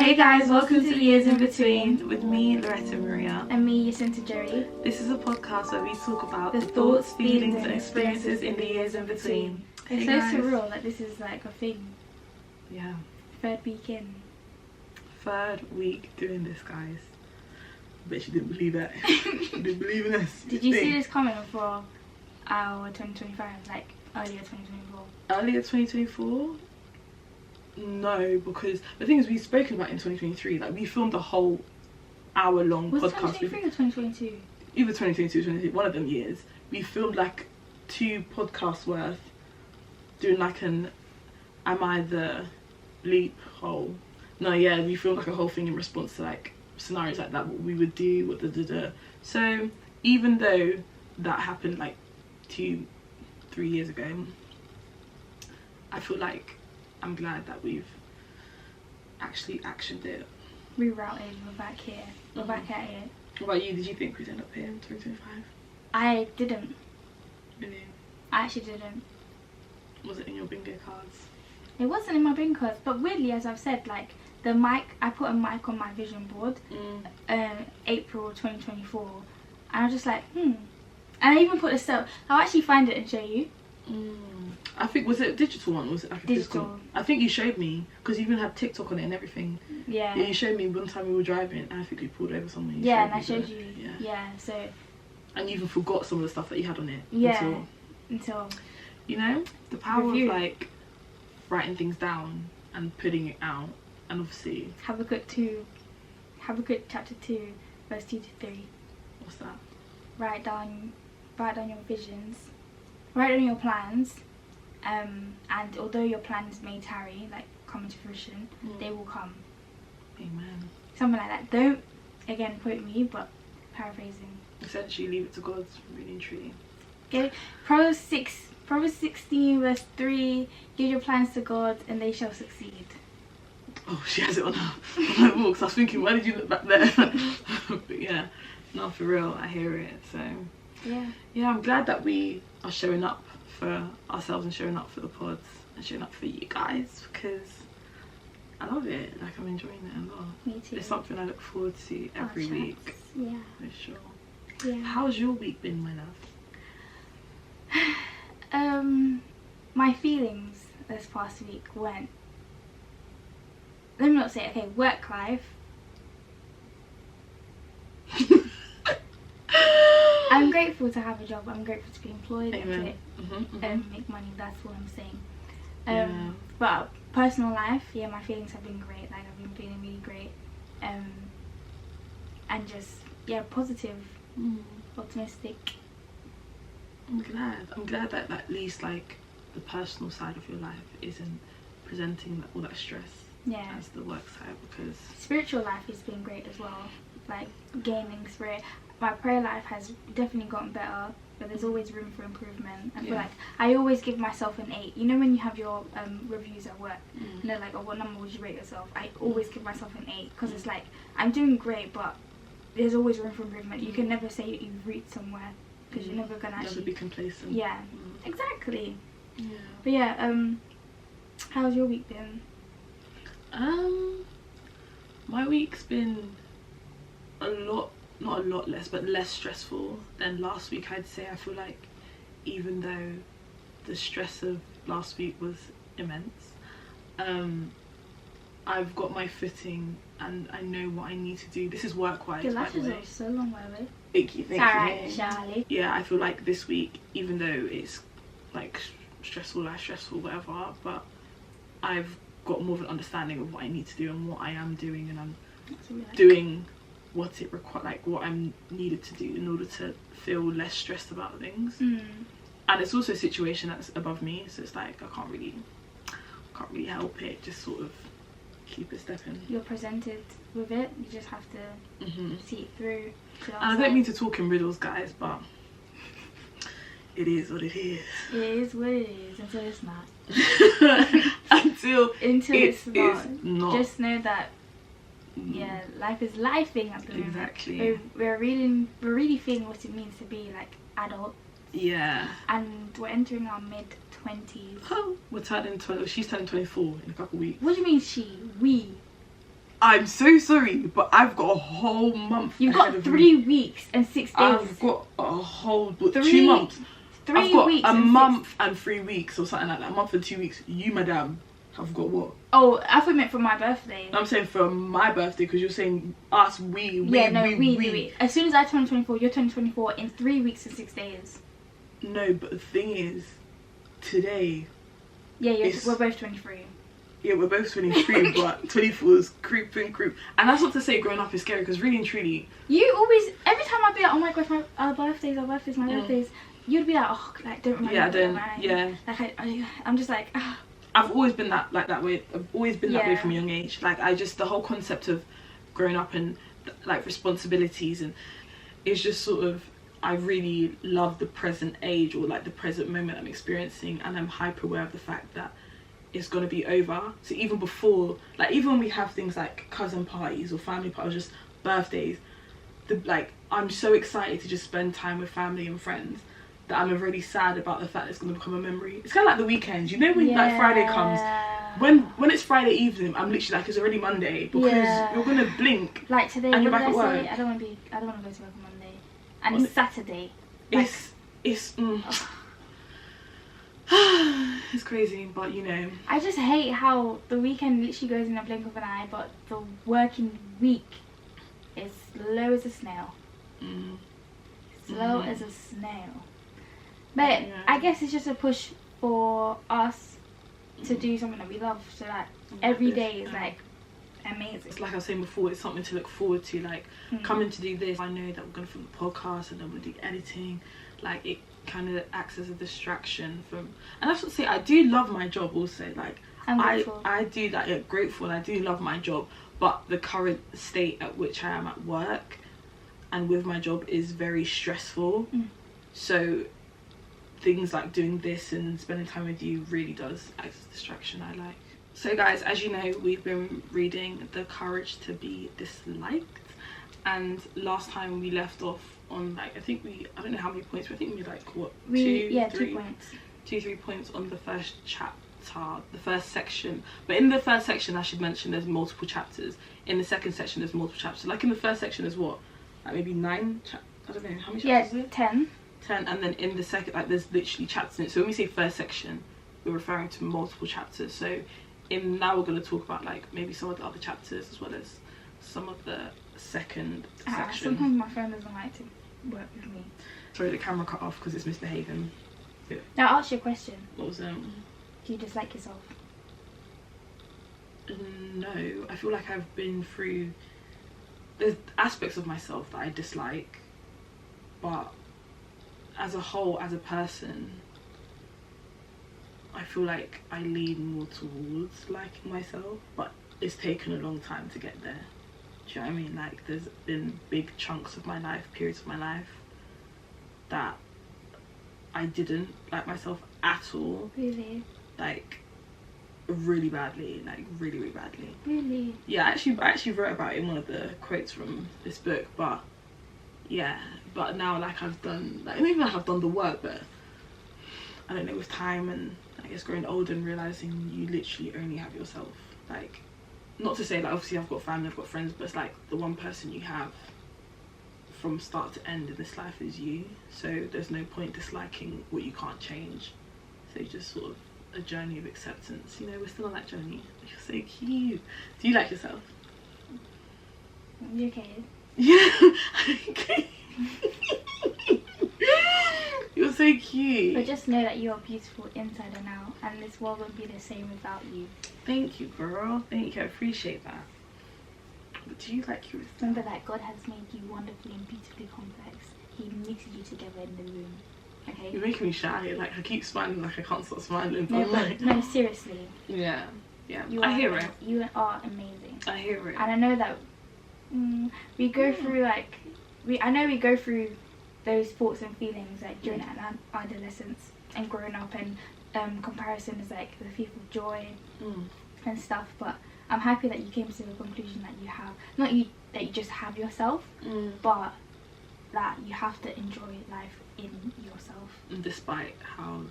Hey guys, welcome to Years in Between with me, Loretta Maria. And me, Jacinta Jerry. This is a podcast where we talk about the thoughts, feelings and experiences in the years in between. It's so surreal that this is like a thing. Yeah. Third week in. Third week doing this, guys. I bet you didn't believe that. You didn't believe in us. Did you see this comment for our 2025, like earlier 2024? Earlier 2024? No, because the thing is, we've spoken about in 2023, like we filmed a whole hour-long podcast. Was it 2023 or 2022? Either 2022 or 2023, one of them years. We filmed like 2 podcasts worth, doing like an Am I the Bleep hole? No, yeah, we filmed like a whole thing in response to like scenarios like that, what we would do, what da. So even though that happened like 2-3 years ago, I feel like I'm glad that we've actually actioned it. Rerouted, we're back here. We're back at it. What about you? Did you think we'd end up here in 2025? I didn't. Really? I actually didn't. Was it in your bingo cards? It wasn't in my bingo cards, but weirdly, as I've said, like the mic, I put a mic on my vision board April 2024, and I was just like, And I even put a cell. I'll actually find it and show you. I think, was it a digital one? Was it like a digital? Physical? I think you showed me, because you even had TikTok on it and everything. Yeah. You showed me one time we were driving, and I think we pulled over somewhere. Yeah, and I showed you. Yeah. So. And you even forgot some of the stuff that you had on it. Yeah. Until. You know, the power review. of like writing things down and putting it out, and obviously. Habakkuk chapter 2, verse 2 to 3. What's that? Write down your visions. Write down your plans. And although your plans may tarry, like come into fruition, they will come. Amen. Something like that. Don't, again, quote me, but paraphrasing. Essentially, leave it to God, really and truly. Okay. Proverbs 16 verse 3. Give your plans to God, and they shall succeed. Oh, she has it on her books. I was thinking, why did you look back there? But yeah, no, for real, I hear it. So yeah, I'm glad that we are showing up for ourselves and showing up for the pods and showing up for you guys, because I love it. Like, I'm enjoying it a lot. Me too. It's something I look forward to every week. Yeah. For sure. Yeah. How's your week been, my love? My feelings this past week went. Let me not say it. Okay, work life. I'm grateful to have a job. I'm grateful to be employed. Amen. And make money. That's what I'm saying. But personal life, yeah, my feelings have been great. Like, I've been feeling really great. And just positive, optimistic. I'm glad that at least like the personal side of your life isn't presenting all that stress as the work side, because spiritual life has been great as well. Like, gaining spirit. My prayer life has definitely gotten better, but there's always room for improvement. I feel like I always give myself an 8. You know, when you have your reviews at work, and they're like, oh, what number would you rate yourself? I always give myself an 8, because it's like, I'm doing great, but there's always room for improvement. You can never say you've reached somewhere, because you're never gonna actually be complacent. Yeah, exactly. Yeah. But yeah, how's your week been? My week's been not a lot less, but less stressful than last week, I'd say. I feel like even though the stress of last week was immense, I've got my footing and I know what I need to do. This is work-wise, Your by the way. lashes are so long, by the way. Thank you. Alright, Charlie. Yeah, I feel like this week, even though it's like stressful, whatever, but I've got more of an understanding of what I need to do and what I am doing, and I'm doing what it requires, like what I'm needed to do in order to feel less stressed about things. And it's also a situation that's above me, so it's like I can't really help it, just sort of keep it stepping. You're presented with it, you just have to see it through. And I don't mean to talk in riddles, guys, but it is what it is. It is what it is until it's not. until it's not. Not. Just know that life is lifing at the moment. Exactly. We're really feeling what it means to be like adults. Yeah. And we're entering our mid-20s. Oh, we're turning 20. She's turning 24 in a couple of weeks. What do you mean she? We. I'm so sorry, but I've got a whole month. You've got 3 weeks and 6 days. I've got a whole 2 months. 3 I've got weeks a and month and 3 weeks or something like that. A month and 2 weeks. You, madam, have got what? Oh, I thought you meant for my birthday. I'm saying for my birthday because you're saying us, we. As soon as I turn 24, you're turning 24 in 3 weeks and 6 days. No, but the thing is, today. Yeah, we're both 23. Yeah, we're both 23, but 24 is creeping. And that's not to say growing up is scary, because really and truly... You always, every time I'd be like, oh my gosh, our birthdays, my birthdays, you'd be like, oh, like, don't remember. Yeah. Like, I'm just like... I've always been that way. I've always been that way from a young age. Like, the whole concept of growing up and, like, responsibilities, and it's just sort of... I really love the present age, or, like, the present moment I'm experiencing, and I'm hyper aware of the fact that it's gonna be over. So even before, like, even when we have things like cousin parties or family parties, just birthdays, I'm so excited to just spend time with family and friends that I'm already sad about the fact that it's gonna become a memory. It's kind of like the weekends, you know, when like Friday comes, when it's Friday evening, I'm literally like, it's already Monday, because you're gonna blink. Like today, and you're back at work. I don't want to go to work on Monday, and it's Saturday. Like, it's it's crazy, but you know. I just hate how the weekend literally goes in a blink of an eye, but the working week is slow as a snail. Slow as a snail. But I guess it's just a push for us to do something that we love, so that every day is like amazing. It's like I was saying before, it's something to look forward to, like coming to do this. I know that we're going to film the podcast and then we'll do editing, like it kind of acts as a distraction from, and I have to say, I do love my job also, like I do that. Yeah, grateful, and I do love my job, but the current state at which I am at work and with my job is very stressful. So things like doing this and spending time with you really does act as a distraction. I like. So guys, as you know, we've been reading The Courage to Be Disliked, and last time we left off on, like, I don't know how many points, but I think we like, what, 2 points. 3 points on the first chapter, the first section. But in the first section, I should mention, there's multiple chapters. In the second section, there's multiple chapters. Like in the first section, there's what, like maybe 9 I don't know, how many chapters is it? 10, and then in the second, like, there's literally chapters in it. So when we say first section, we're referring to multiple chapters. So now we're going to talk about, like, maybe some of the other chapters as well as some of the second section. Sometimes my phone doesn't like to work with me. Sorry, the camera cut off because it's misbehaving. Now I'll ask you a question. What was that? Do you dislike yourself? No, I feel like I've been through, there's aspects of myself that I dislike, but as a whole, as a person, I feel like I lean more towards liking myself, but it's taken a long time to get there. Do you know what I mean? Like, there's been big chunks of my life, periods of my life, that I didn't like myself at all. Really? Like, really badly, like really, really badly. Really? Yeah, I actually wrote about it in one of the quotes from this book, but yeah, but now, like, I've done, like, not even like I've done the work, but I don't know, with time and I guess growing older and realising you literally only have yourself. Like, not to say, like, obviously I've got family, I've got friends, but it's like the one person you have from start to end in this life is you. So there's no point disliking what you can't change. So it's just sort of a journey of acceptance. You know, we're still on that journey. You're so cute. Do you like yourself? You okay? Yeah. Okay. You're so cute. But just know that you are beautiful inside and out, and this world won't be the same without you. Thank you, girl. Thank you. I appreciate that. But do you like yourself? Remember that God has made you wonderfully and beautifully complex. He mixed you together in the room. Okay? You're making me shy. Like, I keep smiling, like I can't stop smiling. No, seriously. Yeah. Yeah. I hear it. You are amazing. I hear it. And I know that we go through, like, I know we go through those thoughts and feelings, like, during adolescence and growing up, and comparison is like the thief of joy and stuff, but I'm happy that you came to the conclusion that you have, not you, that you just have yourself, but that you have to enjoy life in yourself. Despite how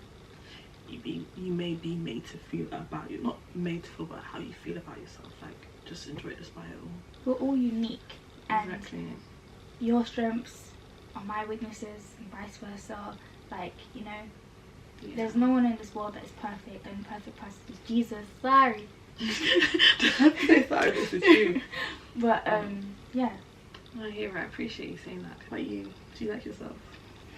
you may be made to feel about you, not made to feel about how you feel about yourself. Like, just enjoy it despite it all. We're all unique, and Exactly. your strengths are my weaknesses, and vice versa. Like, you know, there's no one in this world that is perfect, and the perfect person is Jesus. Sorry. Sorry, this is true. But yeah. I hear it. I appreciate you saying that. How about you? Do you like yourself?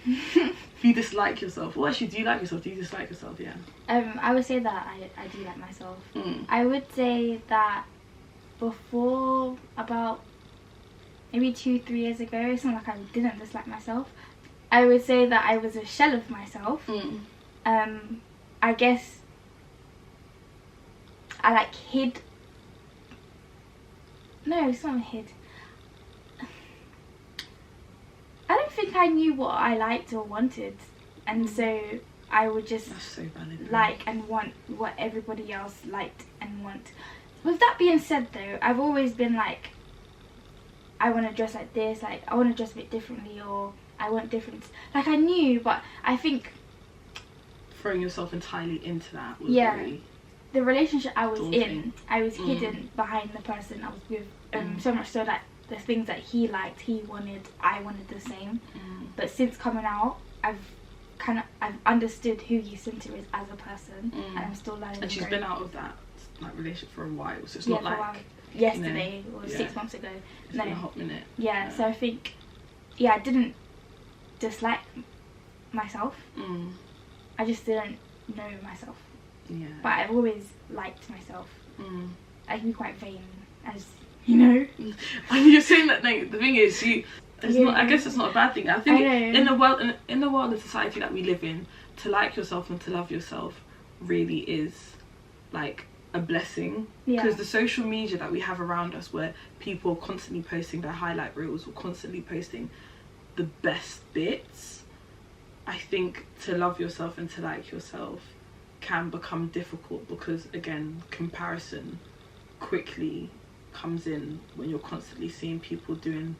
If you dislike yourself, well, actually, do you like yourself? Do you dislike yourself? Yeah. I would say that I do like myself. Mm. I would say that before, about maybe 2-3 years ago, it's not like I didn't dislike myself. I would say that I was a shell of myself. I guess I like hid. No, it's not hid. I don't think I knew what I liked or wanted, and so I would just That's so valid. like and want what everybody else liked and want. With that being said, though, I've always been like, I want to dress like this, like I want to dress a bit differently, or I want different. Like, I knew, but I think throwing yourself entirely into that was really the relationship I was daunting. in, I was hidden behind the person I was with, so much so that the things that he liked, he wanted, I wanted the same. But since coming out, I've understood who Jacinta is as a person, and I'm still learning. And she's been out of that like relationship for a while, so it's not like yesterday or 6 months ago. It's been a hot minute. Yeah, so I think, I didn't dislike myself. I just didn't know myself. Yeah. But I've always liked myself. I can be quite vain, as you know. I mean, you're saying that. No, the thing is, not. I guess it's not a bad thing. I think in the world and society that we live in, to like yourself and to love yourself really is like a blessing, because the social media that we have around us, where people are constantly posting their highlight reels or constantly posting the best bits, I think to love yourself and to like yourself can become difficult, because again, comparison quickly comes in when you're constantly seeing people doing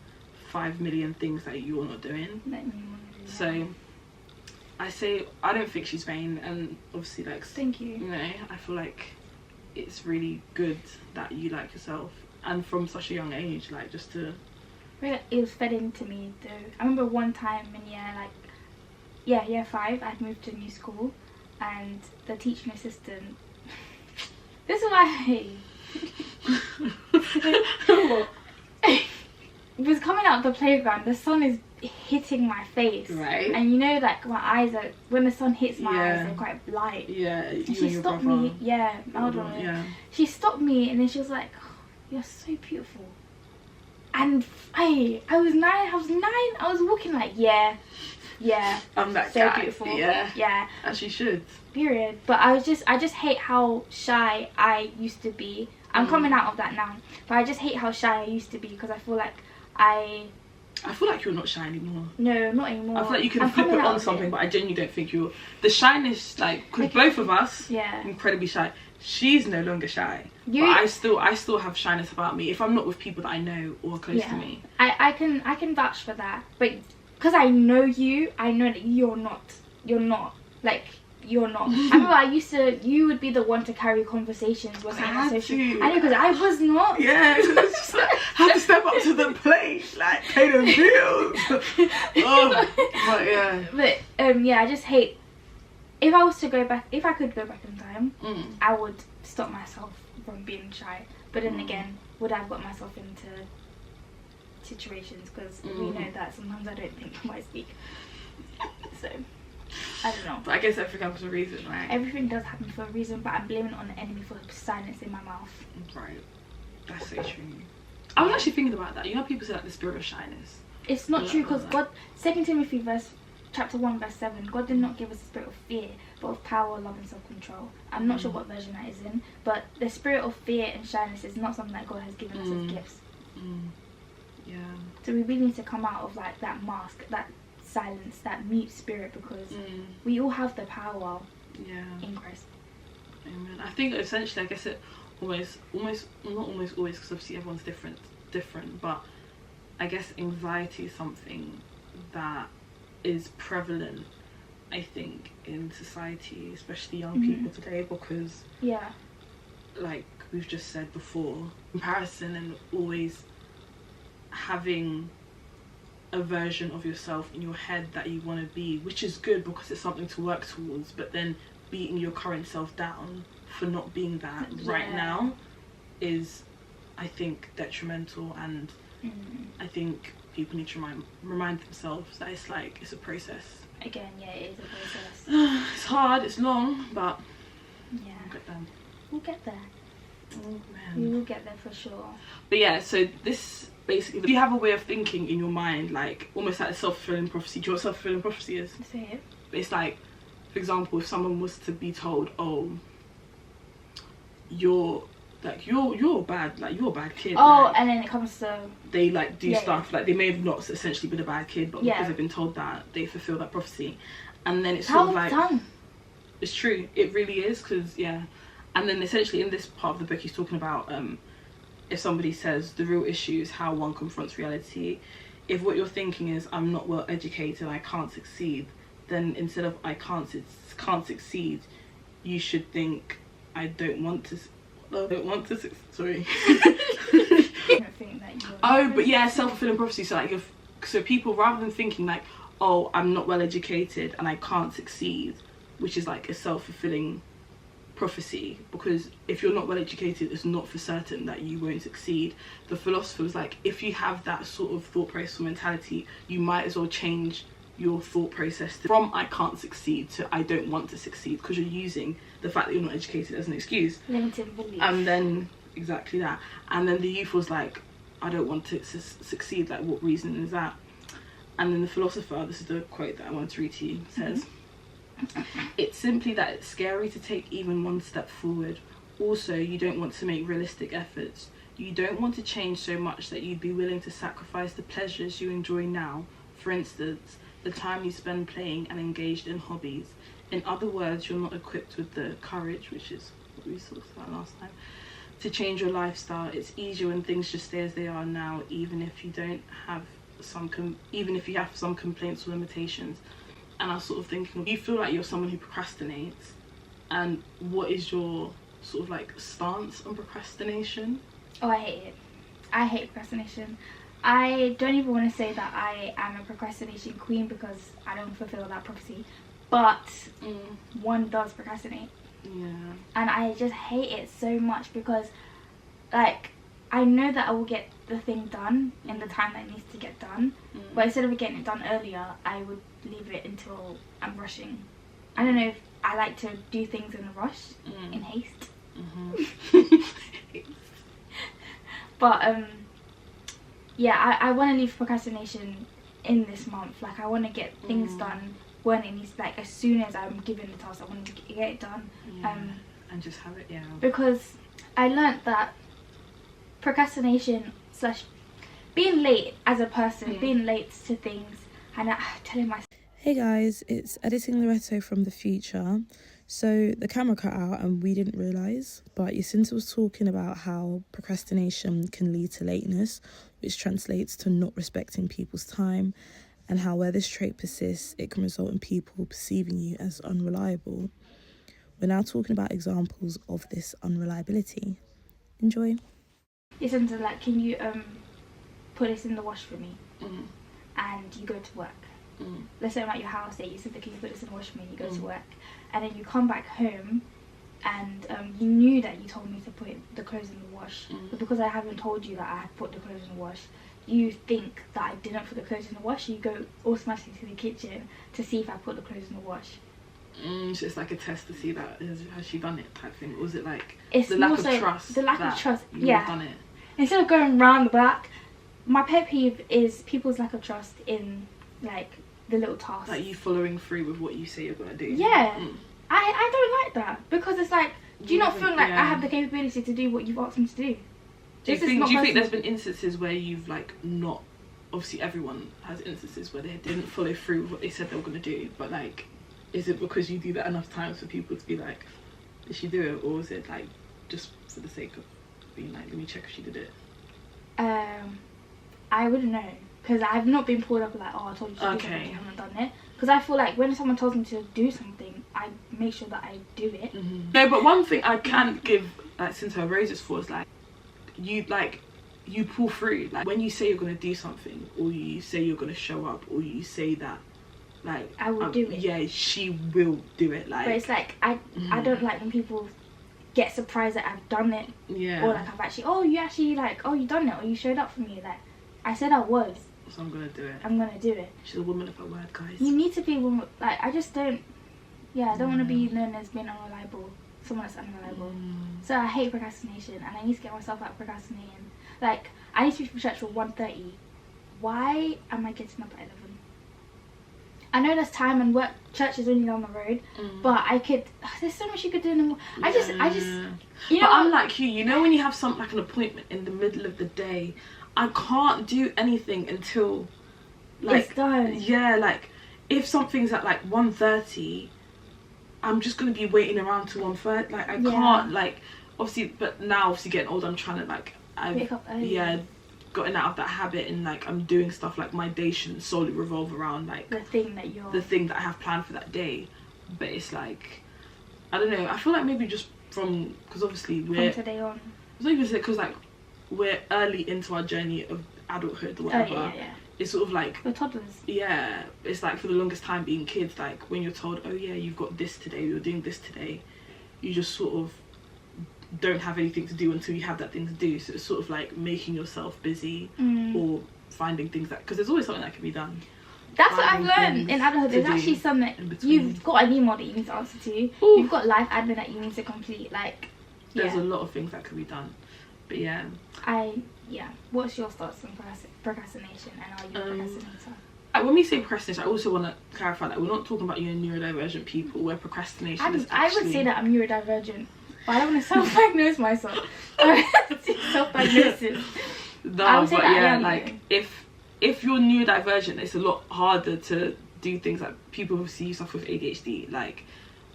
5 million things that you're not doing. So I say, I don't think she's vain, and obviously, like, thank you. You know, I feel like it's really good that you like yourself, and from such a young age, like, just to. It was fed into me though. I remember one time in year 5, I'd moved to a new school, and the teaching assistant. This is why was coming out of the playground. The sun is hitting my face, right? And you know, like, my eyes are, when the sun hits my eyes, they're quite light. Yeah. And she stopped me. She stopped me, and then she was like, oh, "You're so beautiful." And I was 9. I was walking like, yeah. I'm that so guy. Beautiful. Yeah. And she should. Period. But I just hate how shy I used to be. I'm coming out of that now, but I just hate how shy I used to be, because I feel like I feel like you're not shy anymore. No, not anymore. I feel like you can flip it on something, but I genuinely don't think you're. The shyness, like, because both of us, incredibly shy. She's no longer shy, but I still have shyness about me if I'm not with people that I know or close to me. I can vouch for that, but because I know you, I know that you're not. Like, you're not. I remember you would be the one to carry conversations with I know, because I was not. Yeah, it's just like, have to step up to the plate, like, pay the bills. But yeah. But I just hate. If I could go back in time, I would stop myself from being shy. But then again, would I have got myself into situations? Because we know that sometimes I don't think I might speak. So, I don't know. But I guess everything happens for a reason, right? Everything does happen for a reason, but I'm blaming it on the enemy for silence in my mouth. Right. That's so true. I was actually thinking about that. You know, people say, like, the spirit of shyness. It's not true, because God, 2 Timothy chapter 1 verse 7, God did not give us a spirit of fear, but of power, love and self-control. I'm not sure what version that is in, but the spirit of fear and shyness is not something that God has given us as gifts. Yeah. So we really need to come out of, like, that mask, that silence, that mute spirit, because we all have the power in Christ. Amen. I think essentially, I guess it almost not almost always, because obviously everyone's different, but I guess anxiety is something that is prevalent I think, in society, especially young people today, because like we've just said before, comparison and always having a version of yourself in your head that you want to be, which is good because it's something to work towards, but then beating your current self down for not being that right now is, I think, detrimental. And I think people need to remind themselves that it's like, it's a process. Again, it is a process. It's hard, it's long, but we'll get there. Oh man, we will get there for sure. But yeah, so this basically, do you have a way of thinking in your mind, like almost like a self-fulfilling prophecy? Do you know what self-fulfilling prophecy is? Say it. It's like, for example, if someone was to be told, oh, you're a bad kid. Oh, and then it comes to, they like do stuff like they may have not essentially been a bad kid, but because they've been told that, they fulfill that prophecy. And then it's sort of like, it's true, it really is, because and then essentially in this part of the book he's talking about if somebody says the real issue is how one confronts reality. If what you're thinking is I'm not well educated, I can't succeed, then instead of I can't succeed, you should think I don't want to sorry. Oh, but yeah, self-fulfilling prophecy. So like, so people, rather than thinking like, oh, I'm not well educated and I can't succeed, which is like a self-fulfilling prophecy, because if you're not well educated, it's not for certain that you won't succeed. The philosopher was like, if you have that sort of thought process or mentality, you might as well change your thought process from I can't succeed to I don't want to succeed, because you're using the fact that you're not educated as an excuse. Limited belief. And then exactly that. And then the youth was like, I don't want to succeed, like what reason is that? And then the philosopher, this is the quote that I want to read to you, says, it's simply that it's scary to take even one step forward. Also, you don't want to make realistic efforts. You don't want to change so much that you'd be willing to sacrifice the pleasures you enjoy now. For instance, the time you spend playing and engaged in hobbies. In other words, you're not equipped with the courage, which is what we talked about last time, to change your lifestyle. It's easier when things just stay as they are now, even if you don't have some complaints or limitations. And I was sort of thinking, do you feel like you're someone who procrastinates? And what is your sort of like stance on procrastination? Oh, I hate it. I hate procrastination. I don't even want to say that I am a procrastination queen, because I don't fulfill that prophecy. But one does procrastinate. Yeah. And I just hate it so much, because like I know that I will get the thing done in the time that it needs to get done, but instead of getting it done earlier, I would leave it until I'm rushing. I don't know if I like to do things in a rush, in haste. But I want to leave procrastination in this month. Like, I want to get things done when it needs, like as soon as I'm given the task, I want to get it done. And just have it, because I learnt that procrastination / being late as a person, being late to things, and telling myself, hey guys, it's editing Loretto from the future. So the camera cut out and we didn't realise, but Jacinta was talking about how procrastination can lead to lateness, which translates to not respecting people's time, and how where this trait persists, it can result in people perceiving you as unreliable. We're now talking about examples of this unreliability. Enjoy. Jacinta, like, can you put this in the wash for me? And you go to work. Let's say I'm at your house, you said, can you put this in the wash for me? You go to work, and then you come back home, and you knew that you told me to put the clothes in the wash, but because I haven't told you that I had put the clothes in the wash, you think that I didn't put the clothes in the wash. You go automatically to the kitchen to see if I put the clothes in the wash. So it's like a test to see that has she done it type thing, or was it like it's the lack of trust? The lack of trust. You've done it. Instead of going round the back, my pet peeve is people's lack of trust in like the little tasks. Like you following through with what you say you're gonna do. Yeah. I don't like that, because it's like, do you not feel like I have the capability to do what you've asked me to do? Do you think there's been instances where you've like not, obviously everyone has instances where they didn't follow through with what they said they were gonna do, but like, is it because you do that enough times for people to be like, did she do it, or is it like just for the sake of being like, let me check if she did it? I wouldn't know, because I've not been pulled up like, oh, I told you to do it, but you haven't done it. Because I feel like when someone tells me to do something, I make sure that I do it. No, but one thing I can give like Cinta roses for is like you pull through. Like when you say you're gonna do something, or you say you're gonna show up, or you say that like I will do it. Yeah, she will do it. Like, but it's like I don't like when people get surprised that I've done it. Yeah. Or like I've actually you done it, or you showed up for me. Like I said I was. So I'm gonna do it. I'm gonna do it. She's a woman of her word, guys. You need to be a woman. Like I just don't. Yeah, I don't want to be known as being unreliable. Someone that's unreliable. So I hate procrastination, and I need to get myself out of procrastinating. Like I need to be for church for 1:30. Why am I getting up at 11? I know there's time and work. Church is only down the road, but I could. There's so much you could do in the morning. I just. You know. But I'm like you. You know when you have something like an appointment in the middle of the day, I can't do anything until like it's done. Yeah, like if something's at like 1:30, I'm just gonna be waiting around till 1:30. Like I can't like obviously, but now obviously getting older, I'm trying to like wake up early. Gotten out of that habit, and like I'm doing stuff like my day shouldn't solely revolve around like the thing that I have planned for that day. But it's like I don't know. I feel like maybe just because obviously we're from today on. It's not even because like we're early into our journey of adulthood or whatever. Yeah. It's sort of like we're toddlers. Yeah, it's like for the longest time being kids, like when you're told, oh yeah, you've got this today, you're doing this today, you just sort of don't have anything to do until you have that thing to do. So it's sort of like making yourself busy or finding things that, because there's always something that can be done. That's what I've learned in adulthood. There's actually something you've got an email that you need to answer to. Ooh. You've got life admin that you need to complete. Like there's a lot of things that could be done. But yeah. What's your thoughts on procrastination, and are you a procrastinator? When we say procrastination, I also want to clarify that we're not talking about neurodivergent people where procrastination is actually... I would say that I'm neurodivergent, but I don't want to self-diagnose myself. Self-diagnosis. No, but yeah, like if you're neurodivergent, it's a lot harder to do things like people who see you suffer with ADHD, like,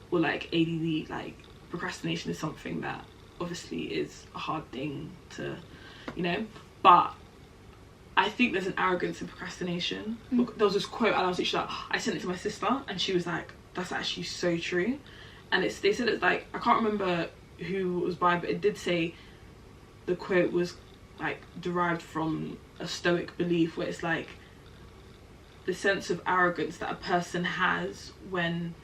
or like ADD. Like procrastination is something that obviously is a hard thing to, but I think there's an arrogance in procrastination. There was this quote, and I was literally like, I sent it to my sister, and she was like, that's actually so true. And they said it's like, I can't remember who it was by, but it did say the quote was like derived from a Stoic belief where it's like the sense of arrogance that a person has when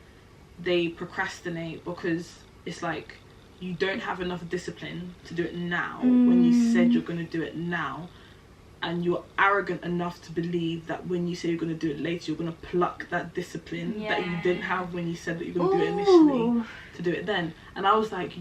they procrastinate, because it's like you don't have enough discipline to do it now when you said you're going to do it now, and you're arrogant enough to believe that when you say you're going to do it later, you're going to pluck that discipline that you didn't have when you said that you're going to do it initially to do it then. And I was like,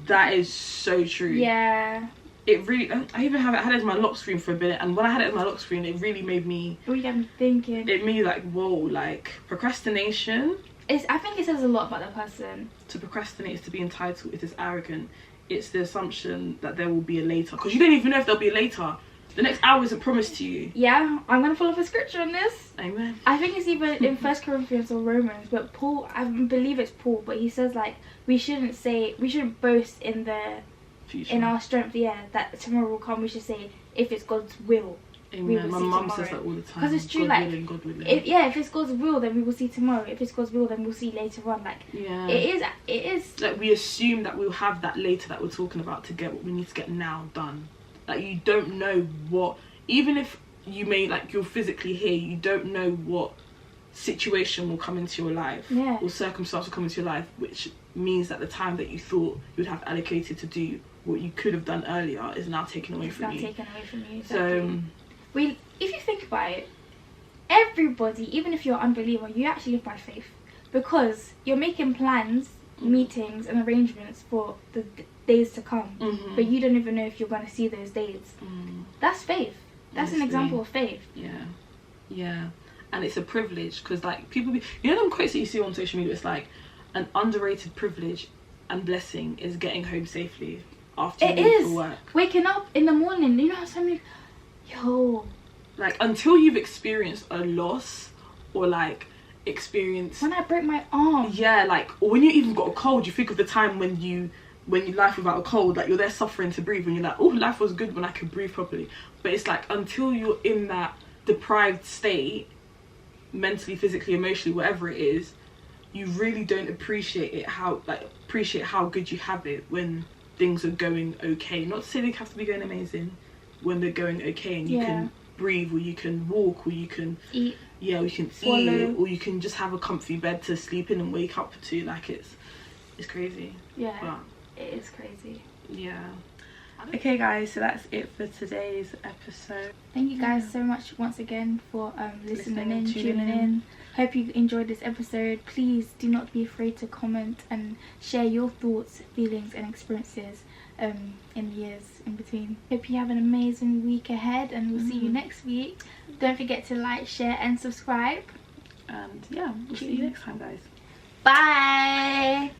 that is so true. Yeah. It really, I even had it as my lock screen for a bit, and when I had it as my lock screen, it really made me... Oh, you got me thinking. It made me like, whoa, like, procrastination... I think it says a lot about that person. To procrastinate is to be entitled, it is arrogant. It's the assumption that there will be a later, because you don't even know if there'll be a later. The next hour isn't promised to you. Yeah, I'm going to follow up a scripture on this. Amen. I think it's either in 1 Corinthians or Romans, but Paul, I believe it's Paul, but he says like, we shouldn't boast in the future, in our strength, that tomorrow will come. We should say, if it's God's will, Amen. we will My see mum tomorrow. says that all the time. Because it's true, God like, willing, God willing. If it's God's will, then we will see tomorrow. If it's God's will, then we'll see later on. Like, it is. Like, we assume that we'll have that later that we're talking about to get what we need to get now done. Like, you don't know what, even if you may, like, you're physically here, you don't know what situation will come into your life, or circumstance will come into your life, which means that the time that you thought you'd have allocated to do what you could have done earlier is now taken away from you. Exactly. So, if you think about it, everybody, even if you're an unbeliever, you actually live by faith, because you're making plans, meetings and arrangements for the days to come, but you don't even know if you're going to see those days. That's faith. That's an example of faith. Yeah. And it's a privilege, because like people them quotes that you see on social media, it's like an underrated privilege and blessing is getting home safely after you leave for work. Waking up in the morning, you know how so many like, until you've experienced a loss, or like when I broke my arm, like, or when you even got a cold, you think of the time when you life without a cold, like you're there suffering to breathe, and you're like, oh, life was good when I could breathe properly. But it's like, until you're in that deprived state, mentally, physically, emotionally, whatever it is, you really don't appreciate how good you have it when things are going okay. Not to say they have to be going amazing, when they're going okay and you can breathe, or you can walk, or you can eat. Yeah, or you can Swallow. eat, or you can just have a comfy bed to sleep in and wake up to. Like, it's crazy. Yeah, but it is crazy. Yeah. Okay guys, so that's it for today's episode. Thank you guys so much once again for listening in, tuning tuning in. Hope you enjoyed this episode. Please do not be afraid to comment and share your thoughts, feelings and experiences in the years in between. Hope you have an amazing week ahead, and we'll see you next week. Don't forget to like, share and subscribe. And yeah, we'll see you next time, guys. Bye.